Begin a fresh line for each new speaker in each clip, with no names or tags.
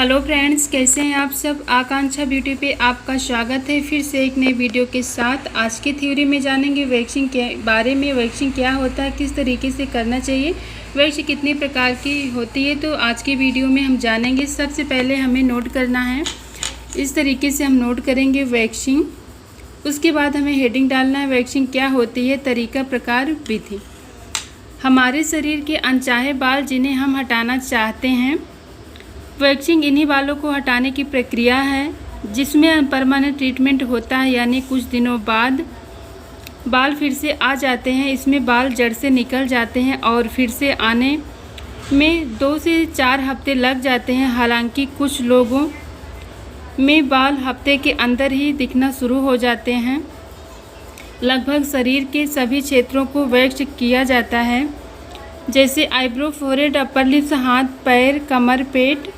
Hello friends, कैसे हैं आप सब। आकांक्षा ब्यूटी पे आपका स्वागत है फिर से एक नई वीडियो के साथ। आज की थ्योरी में जानेंगे वैक्सिंग के बारे में। वैक्सिंग क्या होता है, किस तरीके से करना चाहिए, वैक्सिंग कितने प्रकार की होती है, तो आज की वीडियो में हम जानेंगे। सबसे पहले हमें नोट करना है, इस तरीके से हम नोट करेंगे वैक्सिंग। उसके बाद हमें हेडिंग डालना है, वैक्सिंग क्या होती है, तरीका, प्रकार, विधि। हमारे शरीर के अनचाहे बाल जिन्हें हम हटाना चाहते हैं, वैक्सिंग इन्हीं बालों को हटाने की प्रक्रिया है जिसमें परमानेंट ट्रीटमेंट होता है, यानी कुछ दिनों बाद बाल फिर से आ जाते हैं। इसमें बाल जड़ से निकल जाते हैं और फिर से आने में 2 से 4 हफ्ते लग जाते हैं। हालांकि कुछ लोगों में बाल हफ्ते के अंदर ही दिखना शुरू हो जाते हैं। लगभग शरीर के सभी क्षेत्रों को वैक्स किया जाता है, जैसे आईब्रो, फोरहेड, अपर लिप्स, हाथ, पैर, कमर, पेट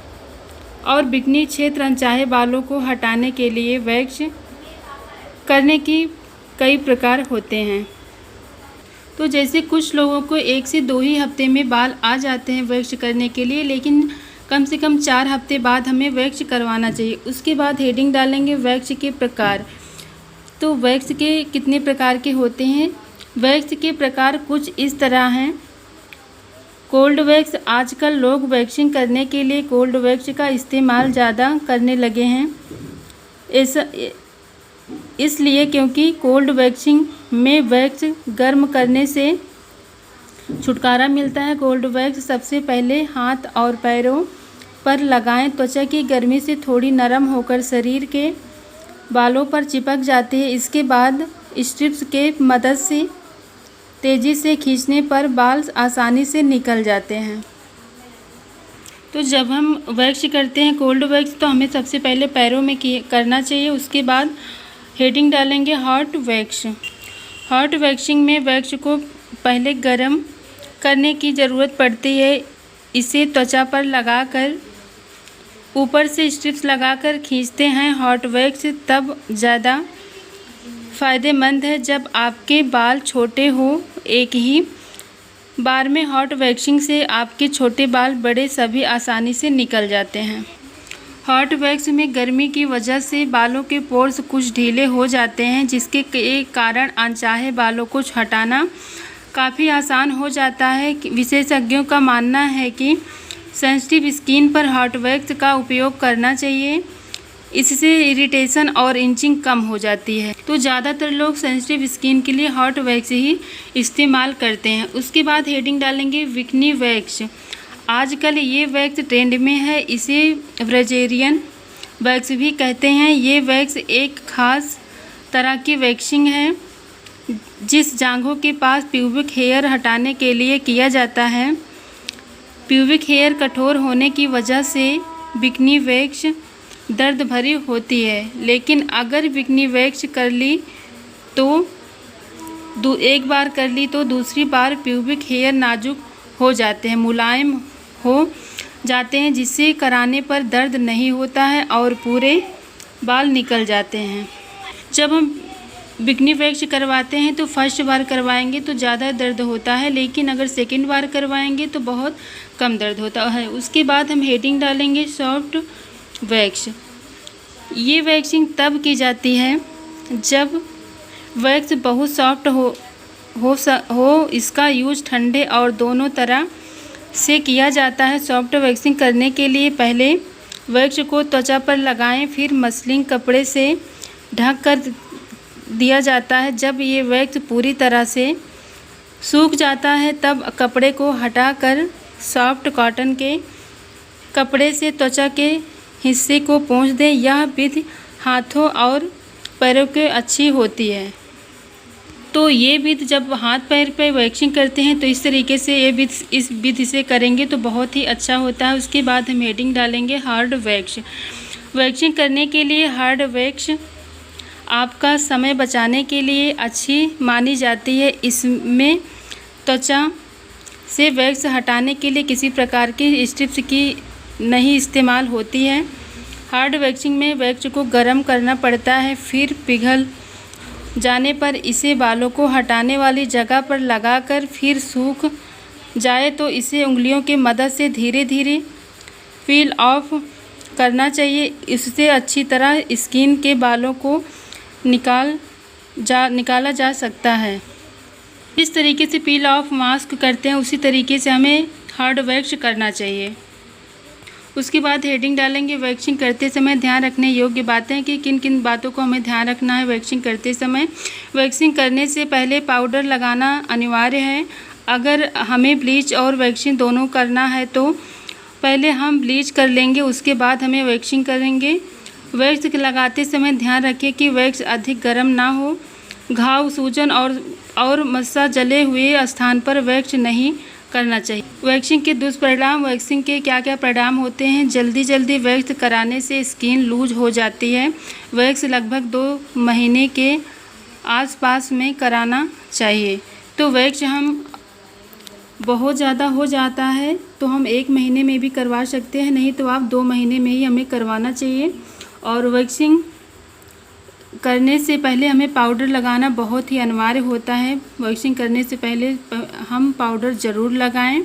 और बिकनी क्षेत्र। अनचाहे बालों को हटाने के लिए वैक्स करने की कई प्रकार होते हैं। तो जैसे कुछ लोगों को 1 से 2 ही हफ्ते में बाल आ जाते हैं वैक्स करने के लिए, लेकिन कम से कम 4 हफ्ते बाद हमें वैक्स करवाना चाहिए। उसके बाद हेडिंग डालेंगे वैक्स के प्रकार। तो वैक्स के कितने प्रकार के होते हैं। वैक्स के प्रकार कुछ इस तरह हैं। Cold wax. आजकल लोग वैक्सिंग करने के लिए कोल्ड वैक्स का इस्तेमाल ज़्यादा करने लगे हैं। इसलिए क्योंकि कोल्ड वैक्सिंग में वैक्स गर्म करने से छुटकारा मिलता है। कोल्ड वैक्स सबसे पहले हाथ और पैरों पर लगाएं। त्वचा की गर्मी से थोड़ी नरम होकर शरीर के बालों पर चिपक जाती है। इसके बाद स्ट्रिप्स के मदद से तेज़ी से खींचने पर बाल आसानी से निकल जाते हैं। तो जब हम वैक्स करते हैं कोल्ड वैक्स, तो हमें सबसे पहले पैरों में करना चाहिए। उसके बाद हेडिंग डालेंगे हॉट वैक्स। हॉट वैक्सिंग में वैक्स को पहले गर्म करने की ज़रूरत पड़ती है। इसे त्वचा पर लगाकर ऊपर से स्ट्रिप्स लगाकर खींचते हैं। हॉट वैक्स तब ज़्यादा फ़ायदेमंद है जब आपके बाल छोटे हो। एक ही बार में हॉट वैक्सिंग से आपके छोटे बाल, बड़े सभी आसानी से निकल जाते हैं। हॉट वैक्स में गर्मी की वजह से बालों के पोर्स कुछ ढीले हो जाते हैं, जिसके कारण अनचाहे बालों को हटाना काफ़ी आसान हो जाता है। विशेषज्ञों का मानना है कि सेंसिटिव स्किन पर हॉट वैक्स का उपयोग करना चाहिए। इससे इरिटेशन और इंचिंग कम हो जाती है। तो ज़्यादातर लोग सेंसिटिव स्किन के लिए हॉट वैक्स ही इस्तेमाल करते हैं। उसके बाद हेडिंग डालेंगे बिकनी वैक्स। आजकल ये वैक्स ट्रेंड में है। इसे ब्राज़िलियन वैक्स भी कहते हैं। ये वैक्स एक खास तरह की वैक्सिंग है जिस जांघों के पास प्यूबिक हेयर हटाने के लिए किया जाता है। प्यूबिक हेयर कठोर होने की वजह से बिकनी वैक्स दर्द भरी होती है, लेकिन अगर बिकनी वैक्स कर ली तो एक बार कर ली तो दूसरी बार प्यूबिक हेयर नाजुक हो जाते हैं, मुलायम हो जाते हैं, जिससे कराने पर दर्द नहीं होता है और पूरे बाल निकल जाते हैं। जब हम बिकनी वैक्स करवाते हैं तो फर्स्ट बार करवाएंगे तो ज़्यादा दर्द होता है, लेकिन अगर सेकंड बार करवाएंगे तो बहुत कम दर्द होता है। उसके बाद हम हेडिंग डालेंगे सॉफ्ट वैक्स। ये वैक्सिंग तब की जाती है जब वैक्स बहुत सॉफ्ट हो। इसका यूज ठंडे और दोनों तरह से किया जाता है। सॉफ्ट वैक्सिंग करने के लिए पहले वैक्स को त्वचा पर लगाएं, फिर मसलिन कपड़े से ढक कर दिया जाता है। जब ये वैक्स पूरी तरह से सूख जाता है तब कपड़े को हटाकर सॉफ्ट कॉटन के कपड़े से त्वचा के हिस्से को पोंछ दें। यह विधि हाथों और पैरों के अच्छी होती है। तो ये विधि जब हाथ पैर पे वैक्सिंग करते हैं तो इस तरीके से इस विधि से करेंगे तो बहुत ही अच्छा होता है। उसके बाद हम हेडिंग डालेंगे हार्ड वैक्स। वैक्सिंग करने के लिए हार्ड वैक्स आपका समय बचाने के लिए अच्छी मानी जाती है। इसमें त्वचा से वैक्स हटाने के लिए किसी प्रकार की स्ट्रिप्स की नहीं इस्तेमाल होती है। हार्ड वैक्सिंग में वैक्स को गर्म करना पड़ता है, फिर पिघल जाने पर इसे बालों को हटाने वाली जगह पर लगाकर फिर सूख जाए तो इसे उंगलियों की मदद से धीरे धीरे पील ऑफ करना चाहिए। इससे अच्छी तरह स्किन के बालों को निकाला जा सकता है। इस तरीके से पील ऑफ मास्क करते हैं उसी तरीके से हमें हार्ड वैक्स करना चाहिए। उसके बाद हेडिंग डालेंगे। वैक्सिंग करते समय ध्यान रखने योग्य बातें कि किन किन बातों को हमें ध्यान रखना है वैक्सिंग करते समय। वैक्सिंग करने से पहले पाउडर लगाना अनिवार्य है। अगर हमें ब्लीच और वैक्सिंग दोनों करना है तो पहले हम ब्लीच कर लेंगे, उसके बाद हमें वैक्सिंग करेंगे। वैक्स लगाते समय ध्यान रखें कि वैक्स अधिक गर्म ना हो। घाव, सूजन और मस्सा जले हुए स्थान पर वैक्स नहीं करना चाहिए। वैक्सिंग के दुष्परिणाम। वैक्सिंग के क्या क्या परिणाम होते हैं? जल्दी वैक्स कराने से स्किन लूज हो जाती है। वैक्स लगभग 2 महीने के आसपास में कराना चाहिए। तो वैक्स हम बहुत ज़्यादा हो जाता है तो हम 1 महीने में भी करवा सकते हैं, नहीं तो आप 2 महीने में ही हमें करवाना चाहिए। और वैक्सिंग करने से पहले हमें पाउडर लगाना बहुत ही अनिवार्य होता है। वैक्सिंग करने से पहले हम पाउडर ज़रूर लगाएं।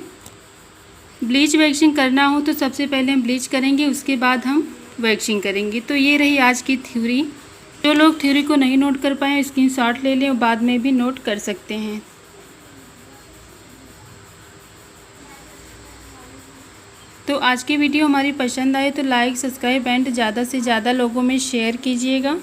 ब्लीच वैक्सिंग करना हो तो सबसे पहले हम ब्लीच करेंगे, उसके बाद हम वैक्सिंग करेंगे। तो ये रही आज की थ्योरी। जो लोग थ्योरी को नहीं नोट कर पाए स्क्रीनशॉट ले लें और बाद में भी नोट कर सकते हैं। तो आज की वीडियो हमारी पसंद आए तो लाइक, सब्सक्राइब एंड ज़्यादा से ज़्यादा लोगों में शेयर कीजिएगा।